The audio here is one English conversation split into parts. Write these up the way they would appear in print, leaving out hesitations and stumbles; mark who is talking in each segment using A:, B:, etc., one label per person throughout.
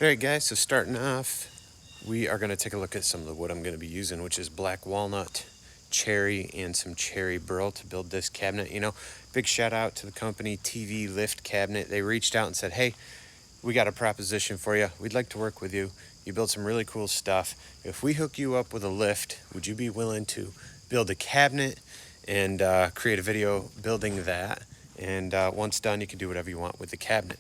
A: Alright guys, so starting off, we are going to take a look at some of the wood I'm going to be using, which is black walnut, cherry, and some cherry burl to build this cabinet. Big shout out to the company TV Lift Cabinet. They reached out and said, hey, we got a proposition for you. We'd like to work with you. You build some really cool stuff. If we hook you up with a lift, would you be willing to build a cabinet and create a video building that? And once done, you can do whatever you want with the cabinet.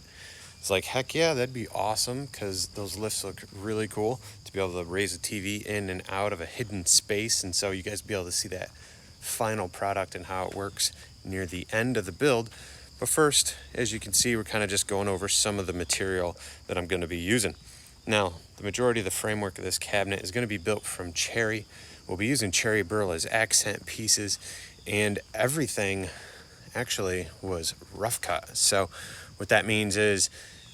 A: It's like, heck yeah, that'd be awesome, because those lifts look really cool to be able to raise a TV in and out of a hidden space. And so you guys be able to see that final product and how it works near the end of the build. But first, as you can see, we're kind of just going over some of the material that I'm going to be using. Now, the majority of the framework of this cabinet is going to be built from cherry. We'll be using cherry burl as accent pieces, and everything actually was rough cut. So what that means is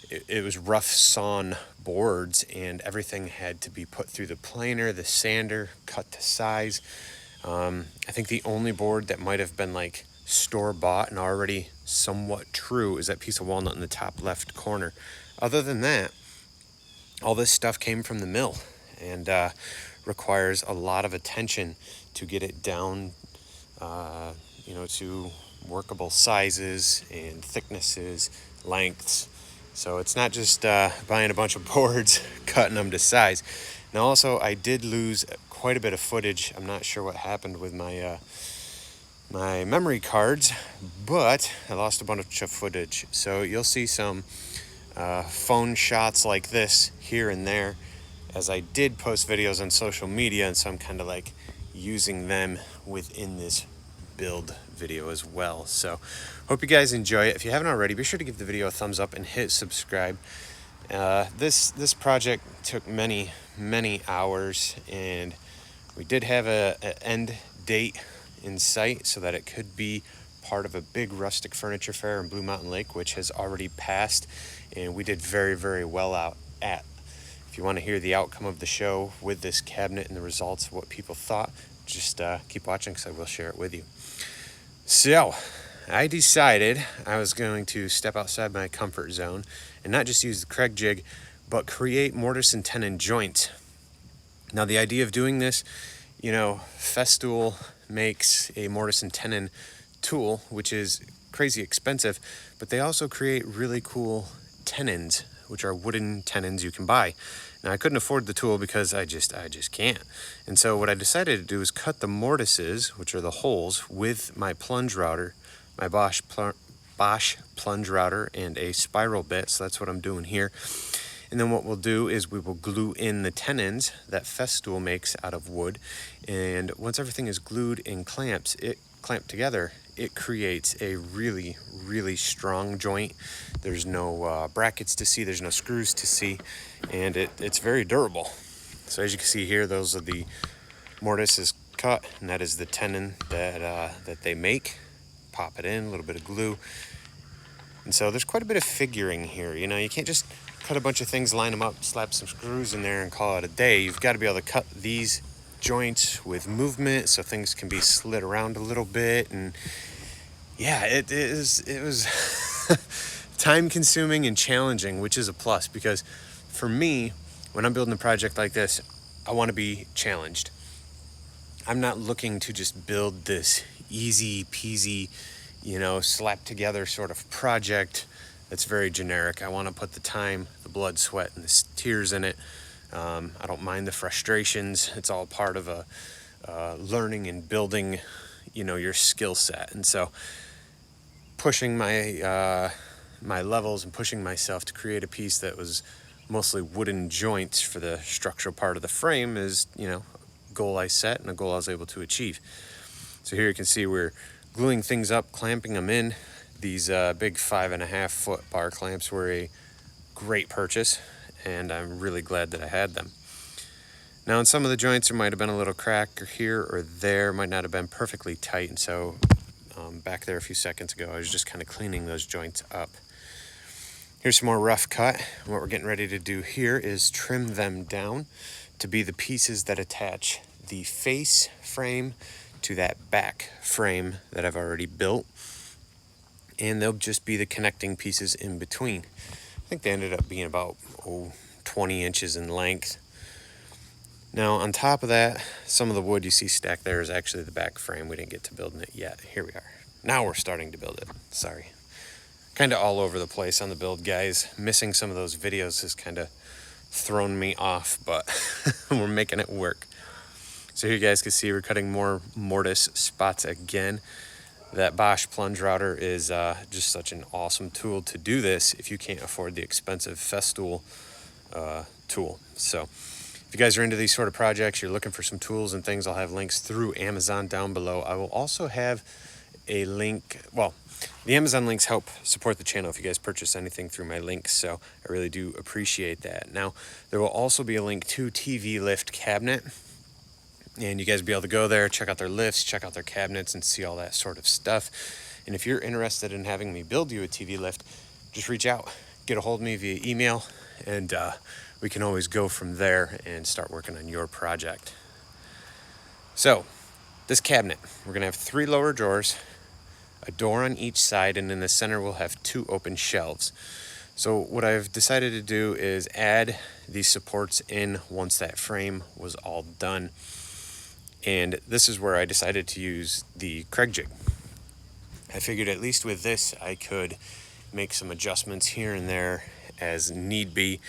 A: it was rough sawn boards, and everything had to be put through the planer, the sander, cut to size. I think the only board that might have been like store-bought and already somewhat true is that piece of walnut in the top left corner. Other than that, all this stuff came from the mill, and requires a lot of attention to get it down to workable sizes and thicknesses, lengths. So it's not just buying a bunch of boards, cutting them to size. Now also, I did lose quite a bit of footage. I'm not sure what happened with my my memory cards, but I lost a bunch of footage. So you'll see some phone shots like this here and there, as I did post videos on social media, and so I'm kind of like using them within this build video as well. So hope you guys enjoy it. If you haven't already, be sure to give the video a thumbs up and hit subscribe. This project took many hours, and we did have an end date in sight so that it could be part of a big rustic furniture fair in Blue Mountain Lake, which has already passed, and we did very well out at. If you want to hear the outcome of the show with this cabinet and the results of what people thought, just keep watching, because I will share it with you. So I decided I was going to step outside my comfort zone and not just use the Craig jig, but create mortise and tenon joints. Now, the idea of doing this, Festool makes a mortise and tenon tool, which is crazy expensive, but they also create really cool tenons, which are wooden tenons you can buy. Now, I couldn't afford the tool because I just can't. And so what I decided to do is cut the mortises, which are the holes, with my plunge router, my Bosch plunge router, and a spiral bit. So that's what I'm doing here. And then what we'll do is we will glue in the tenons that Festool makes out of wood. And once everything is glued and clamped together, it creates a really strong joint. There's no brackets to see, there's no screws to see, and it's very durable. So as you can see here, those are the mortises cut, and that is the tenon that they make. Pop it in, a little bit of glue. And so there's quite a bit of figuring here. You can't just cut a bunch of things, line them up, slap some screws in there, and call it a day. You've got to be able to cut these joints with movement so things can be slid around a little bit. And yeah, it was time consuming and challenging, which is a plus, because for me, when I'm building a project like this, I want to be challenged. I'm not looking to just build this easy peasy, slap together sort of project that's very generic. I want to put the time, the blood, sweat, and the tears in it. I don't mind the frustrations. It's all part of a learning and building, your skill set. And so pushing my my levels and pushing myself to create a piece that was mostly wooden joints for the structural part of the frame is, a goal I set and a goal I was able to achieve. So here you can see we're gluing things up, clamping them in. These big 5.5 foot bar clamps were a great purchase, and I'm really glad that I had them. Now, in some of the joints, there might have been a little crack here or there, might not have been perfectly tight, and so back there a few seconds ago, I was just kind of cleaning those joints up. Here's some more rough cut. What we're getting ready to do here is trim them down to be the pieces that attach the face frame to that back frame that I've already built, and they'll just be the connecting pieces in between. I think they ended up being about 20 inches in length. Now on top of that, some of the wood you see stacked there is actually the back frame. We didn't get to building it yet. Here we are. Now we're starting to build it. Sorry. Kind of all over the place on the build, guys. Missing some of those videos has kind of thrown me off, but we're making it work. So here you guys can see we're cutting more mortise spots again. That Bosch plunge router is just such an awesome tool to do this if you can't afford the expensive Festool tool. So if you guys are into these sort of projects, you're looking for some tools and things, I'll have links through Amazon down below. I will also have a link, well, the Amazon links help support the channel if you guys purchase anything through my links, so I really do appreciate that. Now, there will also be a link to TV Lift Cabinet, and you guys will be able to go there, check out their lifts, check out their cabinets, and see all that sort of stuff. And if you're interested in having me build you a TV lift, just reach out, get a hold of me via email, and we can always go from there and start working on your project. So, this cabinet, we're going to have 3 lower drawers, a door on each side, and in the center we'll have 2 open shelves. So what I've decided to do is add these supports in once that frame was all done. And this is where I decided to use the Kreg jig. I figured at least with this I could make some adjustments here and there as need be,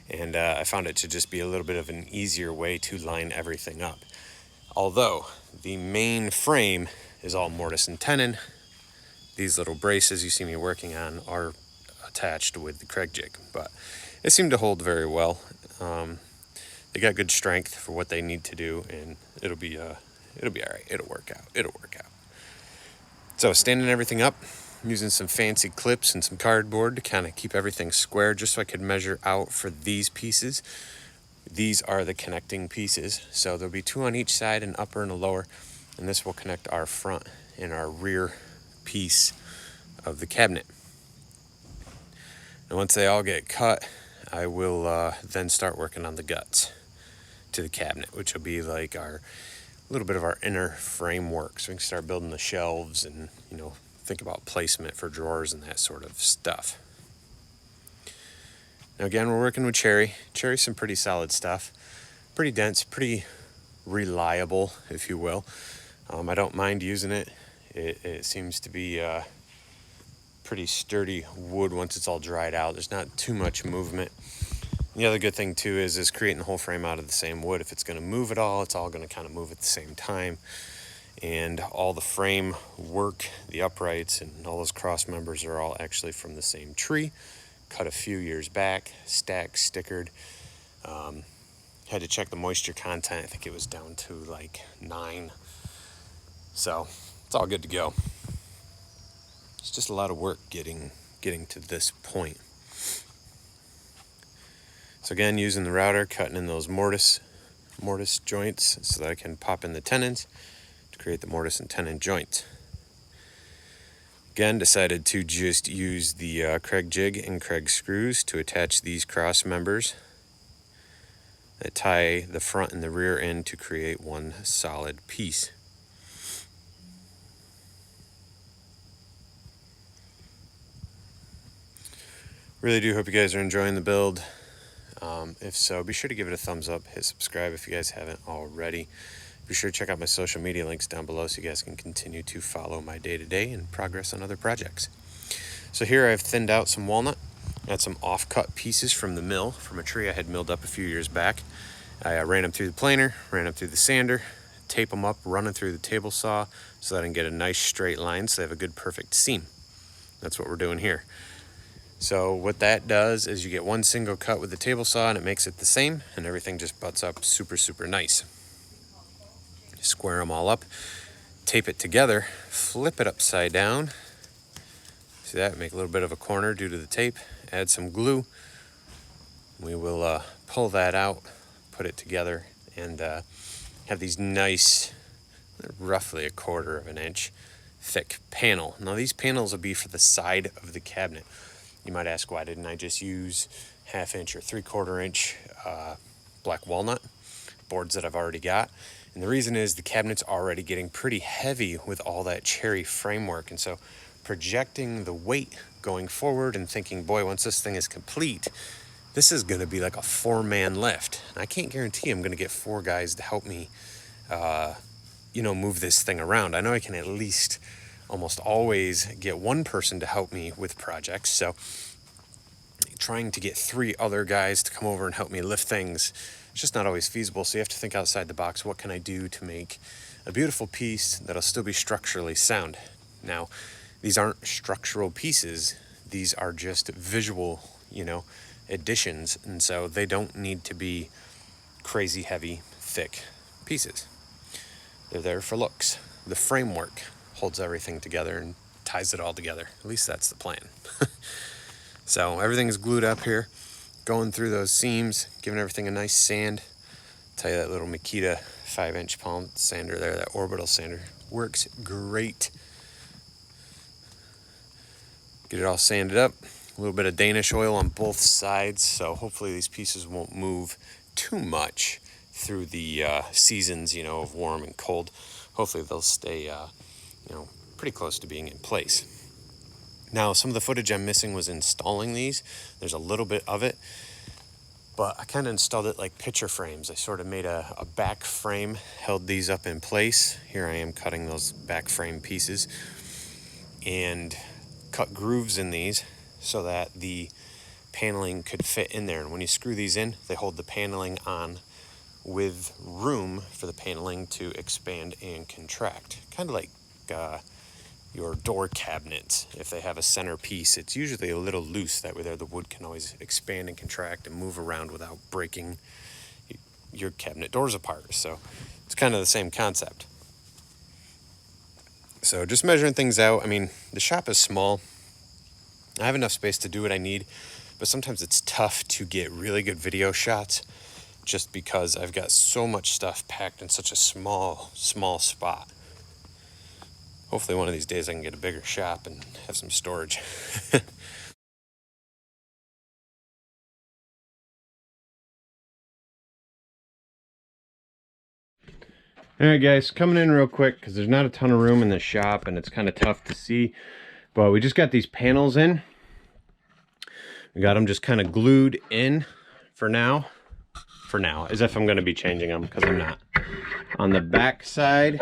A: and I found it to just be a little bit of an easier way to line everything up. Although the main frame is all mortise and tenon, these little braces you see me working on are attached with the Kreg jig, but it seemed to hold very well. They got good strength for what they need to do, and it'll be all right. It'll work out. So standing everything up, I'm using some fancy clips and some cardboard to kind of keep everything square, just so I could measure out for these pieces. These are the connecting pieces, so there'll be 2 on each side, an upper and a lower, and this will connect our front and our rear piece of the cabinet. And once they all get cut, I will then start working on the guts to the cabinet, which will be like a little bit of our inner framework, so we can start building the shelves and think about placement for drawers and that sort of stuff. Now again, we're working with cherry. Cherry's some pretty solid stuff, pretty dense, pretty reliable, if you will. I don't mind using it. It seems to be pretty sturdy wood once it's all dried out. There's not too much movement. The other good thing too is creating the whole frame out of the same wood. If it's going to move at all, it's all going to kind of move at the same time. And all the frame work, the uprights, and all those cross members are all actually from the same tree. Cut a few years back, stacked, stickered. Had to check the moisture content. I think it was down to like 9. So it's all good to go. It's just a lot of work getting to this point. So again, using the router, cutting in those mortise joints so that I can pop in the tenons to create the mortise and tenon joint. Again, decided to just use the Kreg jig and Kreg screws to attach these cross members that tie the front and the rear end to create one solid piece. Really do hope you guys are enjoying the build. If so, be sure to give it a thumbs up, hit subscribe if you guys haven't already. Be sure to check out my social media links down below so you guys can continue to follow my day-to-day and progress on other projects. So here I've thinned out some walnut. I had some off-cut pieces from the mill, from a tree I had milled up a few years back. I ran them through the planer, ran them through the sander, tape them up, running through the table saw so that I can get a nice straight line so they have a good perfect seam. That's what we're doing here. So what that does is you get one single cut with the table saw and it makes it the same, and everything just butts up super, super nice. Square them all up, tape it together, flip it upside down. See that? Make a little bit of a corner due to the tape. Add some glue. We will pull that out, put it together, and have these nice, roughly 1/4 of an inch thick panel. Now these panels will be for the side of the cabinet. You might ask, why didn't I just use 1/2 inch or 3/4 inch black walnut boards that I've already got? And the reason is the cabinet's already getting pretty heavy with all that cherry framework. And so projecting the weight going forward and thinking, boy, once this thing is complete, this is going to be like a 4-man lift. And I can't guarantee I'm going to get 4 guys to help me, move this thing around. I know I can at least almost always get one person to help me with projects. So trying to get 3 other guys to come over and help me lift things, it's just not always feasible. So you have to think outside the box. What can I do to make a beautiful piece that'll still be structurally sound? Now, these aren't structural pieces. These are just visual, additions. And so they don't need to be crazy heavy, thick pieces. They're there for looks. The framework holds everything together and ties it all together. At least that's the plan. So everything's glued up here, going through those seams, giving everything a nice sand. Tell you, that little Makita 5-inch palm sander there, that orbital sander, works great. Get it all sanded up. A little bit of Danish oil on both sides, so hopefully these pieces won't move too much through the seasons, of warm and cold. Hopefully they'll stay, pretty close to being in place. Now, some of the footage I'm missing was installing these. There's a little bit of it, but I kind of installed it like picture frames. I sort of made a back frame, held these up in place. Here I am cutting those back frame pieces and cut grooves in these so that the paneling could fit in there. And when you screw these in, they hold the paneling on with room for the paneling to expand and contract. Kind of like your door cabinets. If they have a center piece, it's usually a little loose. That way there, the wood can always expand and contract and move around without breaking your cabinet doors apart. So it's kind of the same concept. So just measuring things out. I mean, the shop is small. I have enough space to do what I need, but sometimes it's tough to get really good video shots just because I've got so much stuff packed in such a small spot. Hopefully one of these days I can get a bigger shop and have some storage. All right, guys, coming in real quick because there's not a ton of room in the shop and it's kind of tough to see. But we just got these panels in. We got them just kind of glued in for now. As if I'm going to be changing them, because I'm not. On the back side,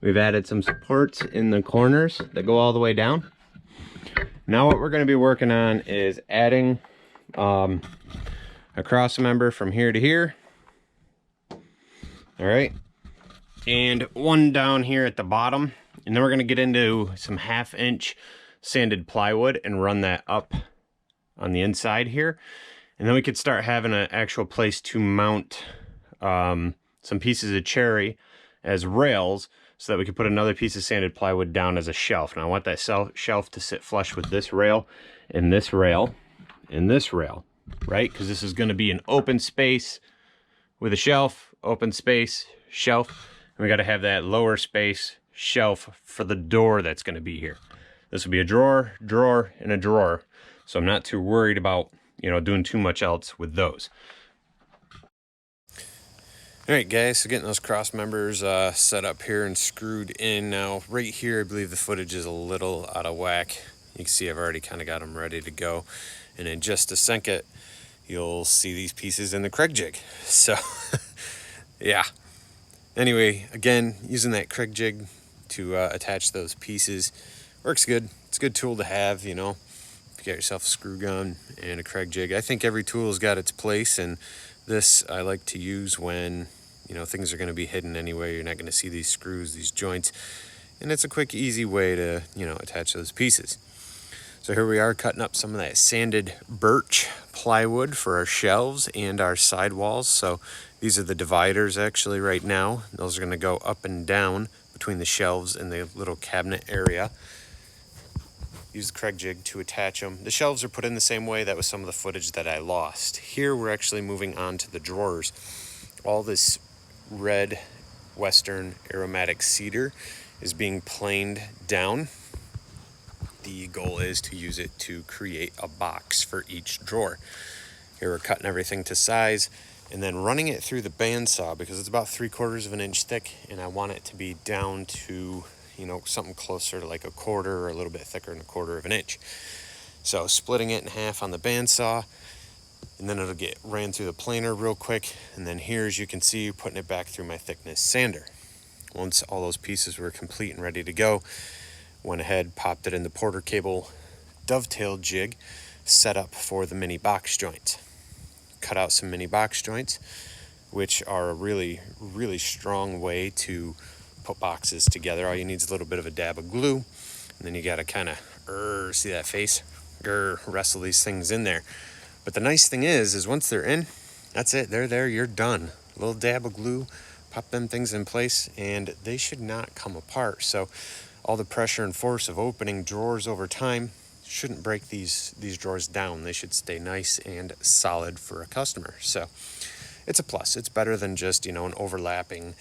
A: we've added some supports in the corners that go all the way down. Now what we're going to be working on is adding a cross member from here to here. All right. And one down here at the bottom. And then we're going to get into some 1/2-inch sanded plywood and run that up on the inside here. And then we could start having an actual place to mount some pieces of cherry as rails so that we could put another piece of sanded plywood down as a shelf. Now I want that shelf to sit flush with this rail and this rail and this rail, right? Because this is going to be an open space with a shelf, open space, shelf. And we got to have that lower space shelf for the door that's going to be here. This will be a drawer, and a drawer. So I'm not too worried about, doing too much else with those. All right, guys, so getting those cross members set up here and screwed in. Now, right here, I believe the footage is a little out of whack. You can see I've already kind of got them ready to go. And in just a second, you'll see these pieces in the Craig jig. So, yeah. Anyway, again, using that Craig jig to attach those pieces works good. It's a good tool to have, If you got yourself a screw gun and a Craig jig. I think every tool's got its place, and this I like to use when, things are going to be hidden anyway. You're not going to see these screws, these joints, and it's a quick, easy way to, attach those pieces. So here we are cutting up some of that sanded birch plywood for our shelves and our sidewalls. So these are the dividers actually right now. Those are going to go up and down between the shelves and the little cabinet area. Use the Craig jig to attach them. The shelves are put in the same way. That was some of the footage that I lost. Here we're actually moving on to the drawers. All this red Western aromatic cedar is being planed down. The goal is to use it to create a box for each drawer. Here we're cutting everything to size and then running it through the bandsaw because it's about 3/4 of an inch thick, and I want it to be down to something closer to like 1/4 or a little bit thicker than 1/4 of an inch. So splitting it in half on the bandsaw, and then it'll get ran through the planer real quick. And then here, as you can see, putting it back through my thickness sander. Once all those pieces were complete and ready to go, went ahead, popped it in the Porter cable dovetail jig set up for the mini box joints. Cut out some mini box joints, which are a really, really strong way to put boxes together. All you need is a little bit of a dab of glue, and then you got to kind of, see that face? Wrestle these things in there. But the nice thing is once they're in, that's it. They're there, you're done. A little dab of glue, pop them things in place, and they should not come apart. So all the pressure and force of opening drawers over time shouldn't break these drawers down. They should stay nice and solid for a customer. So it's a plus. It's better than just, an overlapping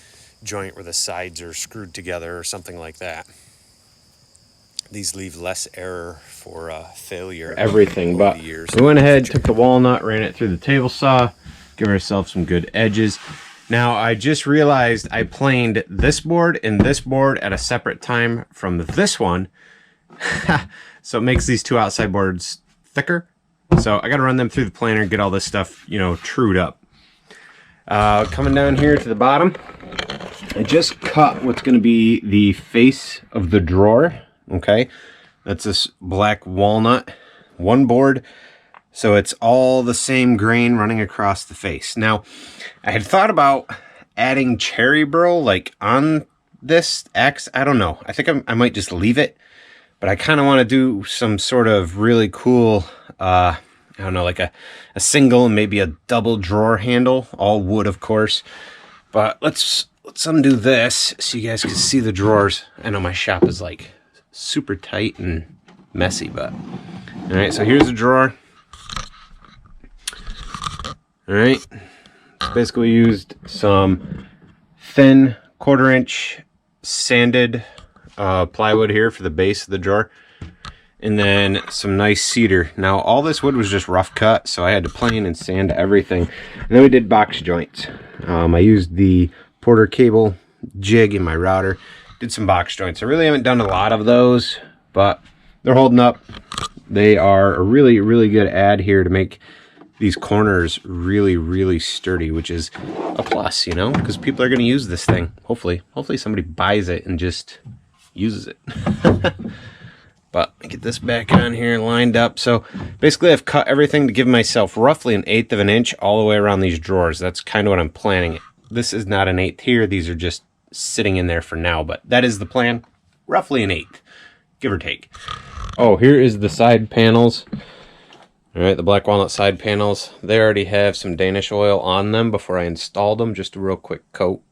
A: joint where the sides are screwed together or something like that. These leave less error for failure. Everything, but we went ahead, took the walnut, ran it through the table saw, give ourselves some good edges. Now, I just realized I planed this board and this board at a separate time from this one. So it makes these two outside boards thicker. So I got to run them through the planer and get all this stuff, trued up. Coming down here to the bottom, I just cut what's going to be the face of the drawer. Okay, that's this black walnut, one board, so it's all the same grain running across the face. Now, I had thought about adding cherry burl like on this X. I don't know. I think I might just leave it, but I kind of want to do some sort of really cool, I don't know, like a single and maybe a double drawer handle, all wood, of course. But let's undo this so you guys can see the drawers. I know my shop is like super tight and messy, but all right, so here's the drawer. All right, basically used some thin 1/4 inch sanded plywood here for the base of the drawer, and then some nice cedar. Now all this wood was just rough cut, so I had to plane and sand everything. And then we did box joints. I used the Porter cable jig in my router, did some box joints. I really haven't done a lot of those, but they're holding up. They are a really, really good add here to make these corners really, really sturdy, which is a plus, because people are going to use this thing. Hopefully somebody buys it and just uses it. But I get this back on here lined up. So basically I've cut everything to give myself roughly 1/8 of an inch all the way around these drawers. That's kind of what I'm planning. This is not 1/8 here. These are just sitting in there for now, but that is the plan. Roughly 1/8, give or take. Oh, here is the side panels. All right, the black walnut side panels. They already have some Danish oil on them before I installed them. Just a real quick coat.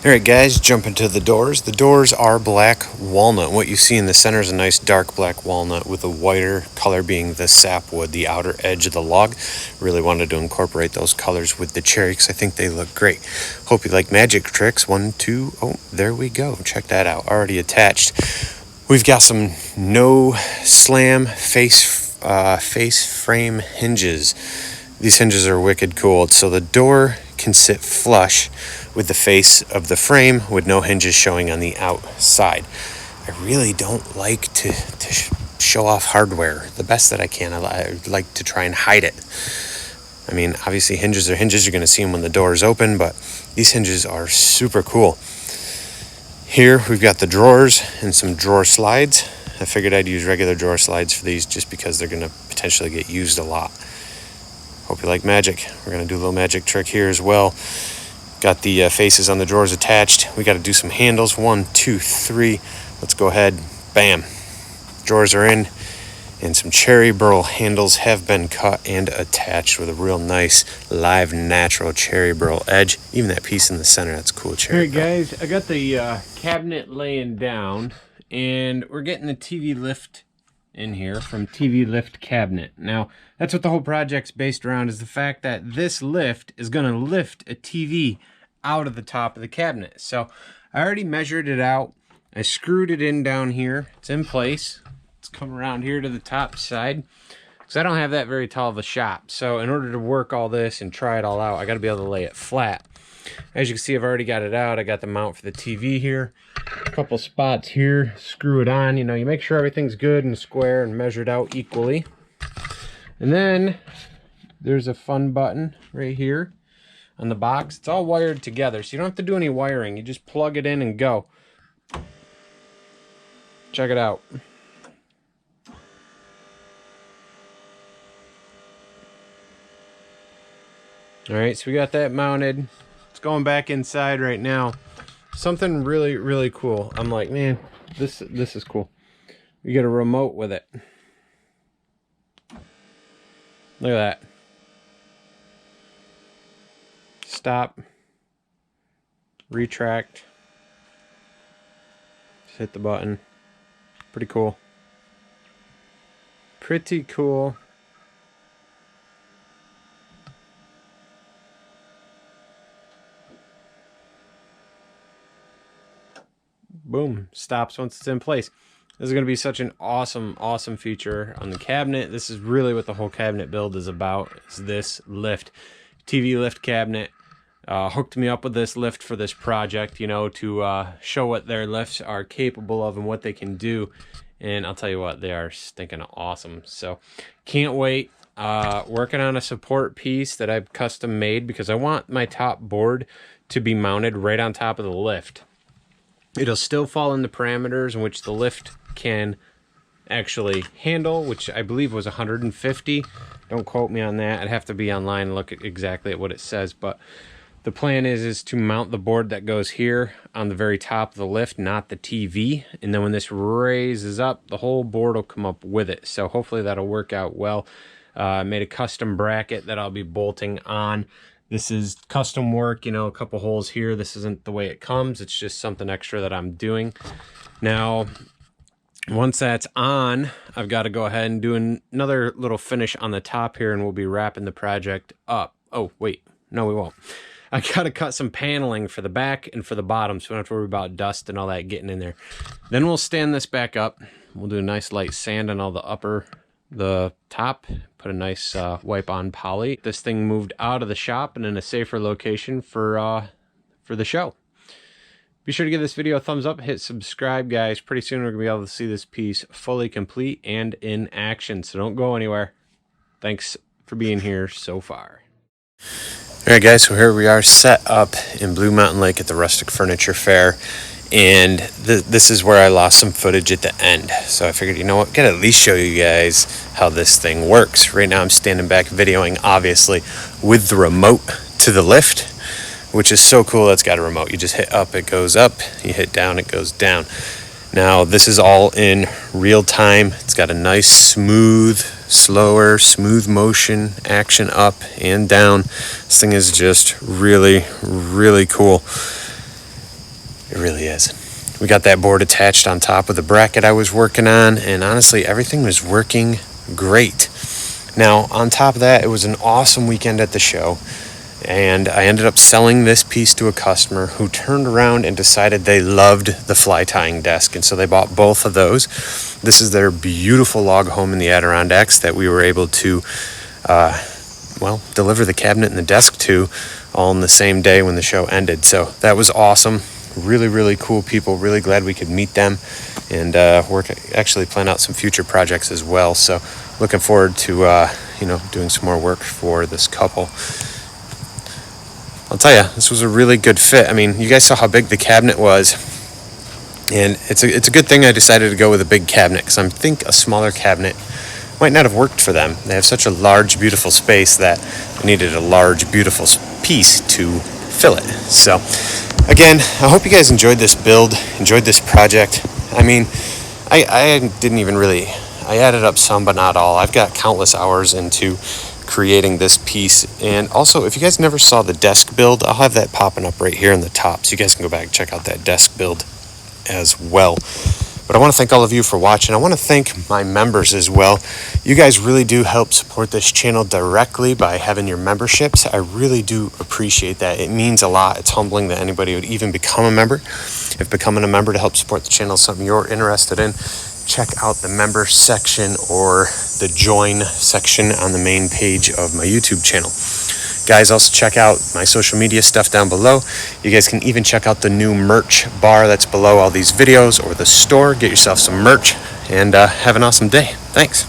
A: All right, guys, jump into the doors. The doors are black walnut. What you see in the center is a nice dark black walnut with a whiter color being the sapwood, the outer edge of the log. Really wanted to incorporate those colors with the cherry because I think they look great. Hope you like magic tricks. 1, 2, oh, there we go. Check that out. Already attached. We've got some no slam face frame hinges. These hinges are wicked cool. So the door can sit flush with the face of the frame with no hinges showing on the outside. I really don't like to show off hardware the best that I can. I like to try and hide it. I mean, obviously hinges are hinges. You're going to see them when the door is open, but these hinges are super cool. Here we've got the drawers and some drawer slides. I figured I'd use regular drawer slides for these just because they're going to potentially get used a lot. Hope you like magic. We're going to do a little magic trick here as well. Got the faces on the drawers attached. We got to do some handles. 1, 2, 3. Let's go ahead. Bam. Drawers are in. And some cherry burl handles have been cut and attached with a real nice, live, natural cherry burl edge. Even that piece in the center, that's cool cherry burl. All right, guys. I got the cabinet laying down. And we're getting the TV lift in here from TV Lift Cabinet. Now, that's what the whole project's based around, is the fact that this lift is going to lift a TV out of the top of the cabinet. So I already measured it out. I screwed it in down here. It's in place. Let's come around here to the top side, because I don't have that very tall of a shop. So in order to work all this and try it all out, I got to be able to lay it flat. As you can see, I've already got it out. I got the mount for the TV here. A couple spots here. Screw it on. You make sure everything's good and square and measured out equally. And then There's a fun button right here on the box. It's all wired together, so you don't have to do any wiring. You just plug it in and go. Check it out. All right, so we got that mounted. It's going back inside right now. Something really, really cool. I'm like, man, this is cool. You get a remote with it. Look at that. Stop. Retract. Just hit the button. Pretty cool. Pretty cool. Boom. Stops once it's in place. This is going to be such an awesome, awesome feature on the cabinet. This is really what the whole cabinet build is about, is this lift. TV lift cabinet. Hooked me up with this lift for this project, you know, to show what their lifts are capable of and what they can do. And I'll tell you what, they are stinking awesome. So can't wait. Working on a support piece that I've custom made because I want my top board to be mounted right on top of the lift. It'll still fall in the parameters in which the lift can actually handle, which I believe was 150. Don't quote me on that. I'd have to be online and look at exactly at what it says. But the plan is to mount the board that goes here on the very top of the lift, not the TV. And then when this raises up, the whole board will come up with it. So hopefully that'll work out well. I made a custom bracket that I'll be bolting on. This is custom work, you know, a couple holes here. This isn't the way it comes. It's just something extra that I'm doing. Now, once that's on, I've got to go ahead and do another little finish on the top here, and we'll be wrapping the project up. Oh, wait. No, we won't. I got to cut some paneling for the back and for the bottom, so we don't have to worry about dust and all that getting in there. Then we'll stand this back up. We'll do a nice light sand on all the top, put a nice wipe on poly. This thing moved out of the shop and in a safer location for the show. Be sure to give this video a thumbs up, hit subscribe, guys. Pretty soon we're gonna be able to see this piece fully complete and in action, so don't go anywhere. Thanks for being here so far. All right, guys, so here we are set up in Blue Mountain Lake at the Rustic Furniture Fair. And this is where I lost some footage at the end. So I figured, you know what, gotta at least show you guys how this thing works. Right now I'm standing back videoing, obviously, with the remote to the lift, which is so cool. It's got a remote. You just hit up, it goes up. You hit down, it goes down. Now, this is all in real time. It's got a nice, smooth, slower, smooth motion, action up and down. This thing is just really, really cool. It really is. We got that board attached on top of the bracket I was working on, and honestly, everything was working great. Now, on top of that, it was an awesome weekend at the show, and I ended up selling this piece to a customer who turned around and decided they loved the fly tying desk, and so they bought both of those. This is their beautiful log home in the Adirondacks that we were able to, deliver the cabinet and the desk to all in the same day when the show ended. So that was awesome. Really, really cool people. Really glad we could meet them and plan out some future projects as well. So looking forward to doing some more work for this couple. I'll tell you, this was a really good fit. I mean, you guys saw how big the cabinet was, and it's a good thing I decided to go with a big cabinet, because I think a smaller cabinet might not have worked for them. They have such a large, beautiful space that they needed a large, beautiful piece to fill it. So again, I hope you guys enjoyed this build, enjoyed this project. I mean, I didn't even really, I added up some, but not all. I've got countless hours into creating this piece. And also, if you guys never saw the desk build, I'll have that popping up right here in the top, so you guys can go back and check out that desk build as well. But I want to thank all of you for watching. I want to thank my members as well. You guys really do help support this channel directly by having your memberships. I really do appreciate that. It means a lot. It's humbling that anybody would even become a member. If becoming a member to help support the channel is something you're interested in, check out the member section or the join section on the main page of my YouTube channel. Guys, also check out my social media stuff down below. You guys can even check out the new merch bar that's below all these videos, or the store. Get yourself some merch, and have an awesome day. Thanks.